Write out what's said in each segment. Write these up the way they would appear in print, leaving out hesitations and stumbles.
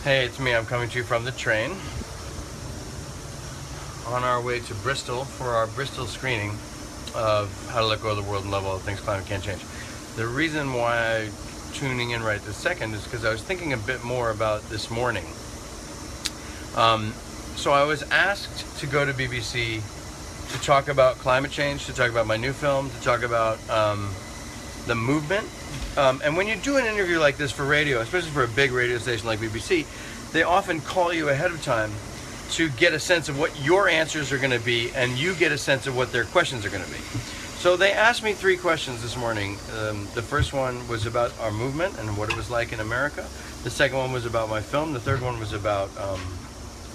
Hey, it's me. I'm coming to you from the train on our way to Bristol for our Bristol screening of How to Let Go of the World and Love All the Things Climate Can't Change. The reason why I'm tuning in right this second is because I was thinking a bit more about this morning. So I was asked to go to BBC to talk about climate change, to talk about my new film, to talk about the movement. And when you do an interview like this for radio, especially for a big radio station like BBC, they often call you ahead of time to get a sense of what your answers are going to be, and you get a sense of what their questions are going to be. So they asked me 3 questions this morning. The first one was about our movement and what it was like in America. The second one was about my film. The third one was about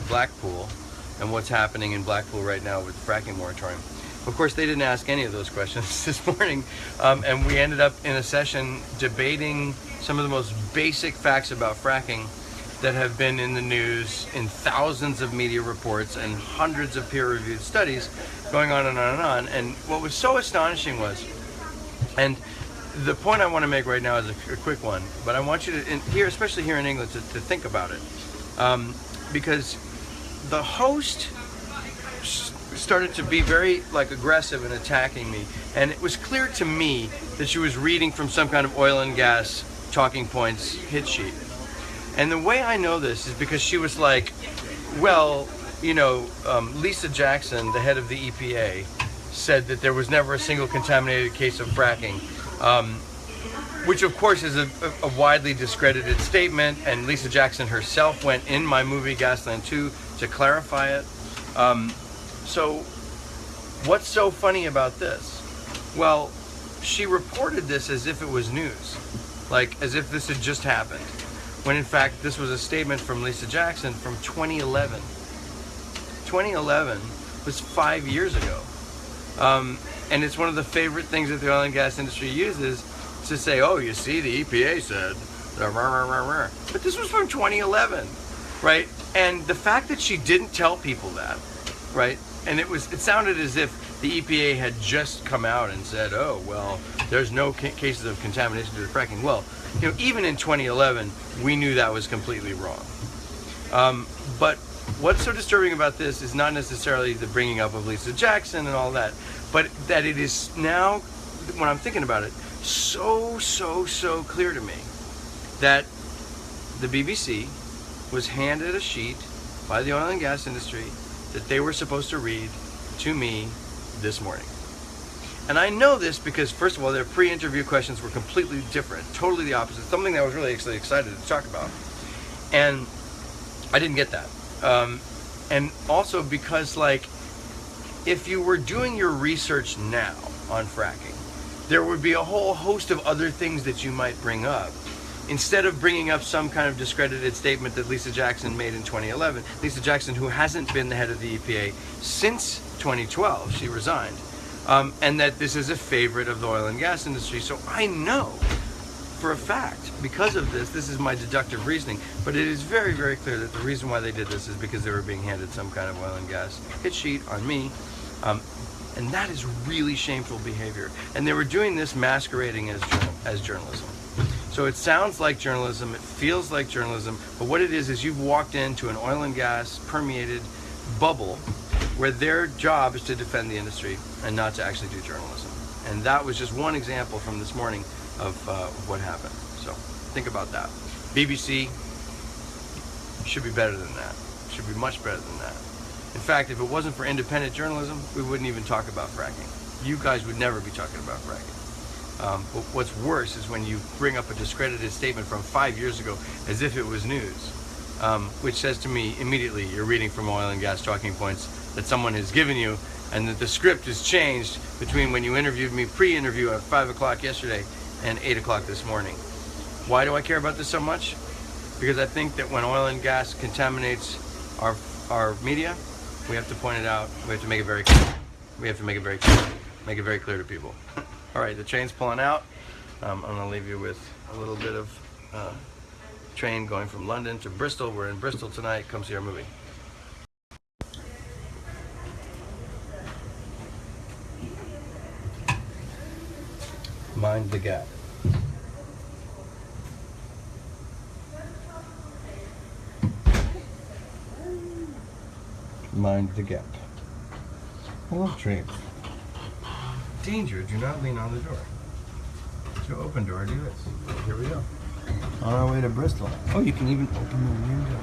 Blackpool and what's happening in Blackpool right now with the fracking moratorium. Of course, they didn't ask any of those questions this morning, and we ended up in a session debating some of the most basic facts about fracking that have been in the news in thousands of media reports and hundreds of peer-reviewed studies going on and on and on. And what was so astonishing was, and the point I want to make right now is a quick one, but I want you to, here, especially here in England, to think about it. Because the host started to be very aggressive in attacking me, and it was clear to me that she was reading from some kind of oil and gas talking points hit sheet. And the way I know this is because she was like, well, you know, Lisa Jackson, the head of the EPA, said that there was never a single contaminated case of fracking, which of course is a widely discredited statement, and Lisa Jackson herself went in my movie Gasland 2 to clarify it. So what's so funny about this? Well, she reported this as if it was news, like as if this had just happened, when in fact this was a statement from Lisa Jackson from 2011. 2011 was 5 years ago. And it's one of the favorite things that the oil and gas industry uses to say, oh, you see, the EPA said, but this was from 2011, right? And the fact that she didn't tell people that, right? And it sounded as if the EPA had just come out and said, oh, well, there's no cases of contamination due to fracking. Well, you know, even in 2011, we knew that was completely wrong. But what's so disturbing about this is not necessarily the bringing up of Lisa Jackson and all that, but that it is now, when I'm thinking about it, so clear to me that the BBC was handed a sheet by the oil and gas industry that they were supposed to read to me this morning. And I know this because, first of all, their pre-interview questions were completely different, totally the opposite, something that I was really actually excited to talk about. And I didn't get that. And also because, like, if you were doing your research now on fracking, there would be a whole host of other things that you might bring up. Instead of bringing up some kind of discredited statement that Lisa Jackson made in 2011, Lisa Jackson, who hasn't been the head of the EPA since 2012, she resigned, and that this is a favorite of the oil and gas industry. So I know for a fact, because of this is my deductive reasoning, but it is very clear that the reason why they did this is because they were being handed some kind of oil and gas hit sheet on me. And that is really shameful behavior. And they were doing this masquerading as journalism. So it sounds like journalism, it feels like journalism, but what it is you've walked into an oil and gas permeated bubble where their job is to defend the industry and not to actually do journalism. And that was just one example from this morning of what happened. So think about that. BBC should be better than that. Should be much better than that. In fact, if it wasn't for independent journalism, we wouldn't even talk about fracking. You guys would never be talking about fracking. But what's worse is when you bring up a discredited statement from 5 years ago as if it was news, which says to me immediately you're reading from oil and gas talking points that someone has given you, and that the script has changed between when you interviewed me pre-interview at 5 o'clock yesterday and 8 o'clock this morning. Why do I care about this so much? Because I think that when oil and gas contaminates our media, we have to point it out. We have to make it very clear. We have to make it very clear. Make it very clear to people. All right, the train's pulling out. I'm gonna leave you with a little bit of train going from London to Bristol. We're in Bristol tonight. Come see our movie. Mind the gap. Mind the gap. I love trains. Danger, do not lean on the door. To open door, do this. Here we go. On our way to Bristol. Oh, you can even open the window.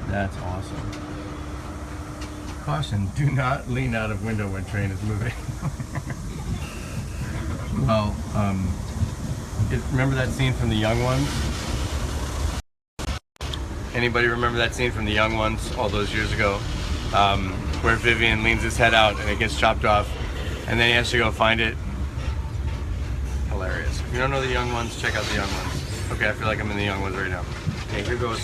That's awesome. Caution, do not lean out of window when train is moving. Well, remember that scene from The Young Ones? Anybody remember that scene from The Young Ones all those years ago? Where Vivian leans his head out and it gets chopped off, and then he has to go find it. Hilarious. If you don't know The Young Ones, check out The Young Ones. Okay, I feel like I'm in The Young Ones right now. Okay, here goes.